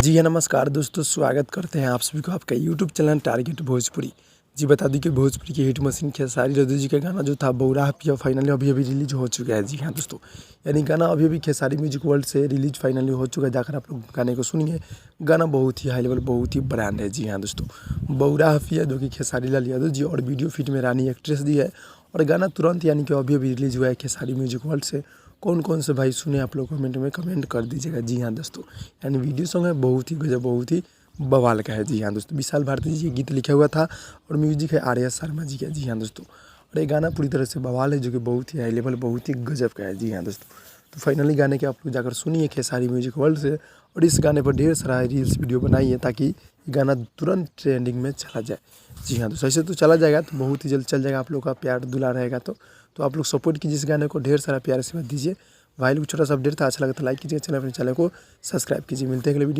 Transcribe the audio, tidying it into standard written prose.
जी हाँ, नमस्कार दोस्तों, स्वागत करते हैं आप सभी को आपका यूट्यूब चैनल टारगेट भोजपुरी। जी बता दूं कि भोजपुरी की हिट मशीन खेसारी लाल जी का गाना जो था बौराह पिया फाइनली अभी रिलीज हो चुका है। जी हाँ दोस्तों, यानी गाना अभी खेसारी म्यूजिक वर्ल्ड से रिलीज फाइनली हो चुका है। जाकर आप लोग गाने को सुनिए, गाना बहुत ही हाई लेवल, बहुत ही ब्रांड है। जी हाँ दोस्तों, बौराह पिया जो कि खेसारी लाल यादव जी और वीडियो फिट में रानी एक्ट्रेस दी है। और गाना तुरंत यानी कि अभी रिलीज हुआ है खेसारी म्यूजिक वर्ल्ड से। कौन कौन से भाई सुने आप लोग कमेंट में कमेंट कर दीजिएगा। जी हाँ दोस्तों, यानी वीडियो सॉन्ग है बहुत ही गजब, बहुत ही बवाल का है। जी हाँ दोस्तों, विशाल भारती जी गीत लिखा हुआ था और म्यूजिक है आर्या शर्मा जी का। जी हाँ दोस्तों, और ये गाना पूरी तरह से बवाल है जो कि बहुत ही हाई लेवल, बहुत ही गजब का है। जी हाँ दोस्तों, तो फाइनली गाने के आप लोग जाकर सुनिए खेसारी म्यूजिक वर्ल्ड से। और इस गाने पर ढेर सारा रील्स वीडियो बनाइए ताकि ये गाना तुरंत ट्रेंडिंग में चला जाए। जी हाँ दोस्तों, ऐसे तो चला जाएगा तो बहुत ही जल्द चल जाएगा। आप लोग का प्यार दुला रहेगा तो आप लोग सपोर्ट कीजिए इस गाने को, ढेर सारा प्यार से मत दीजिए। भाई लोग छोटा सा अपडेट था, अच्छा लगा तो लाइक कीजिए, चैनल को सब्सक्राइब कीजिए। मिलते हैं अगले वीडियो।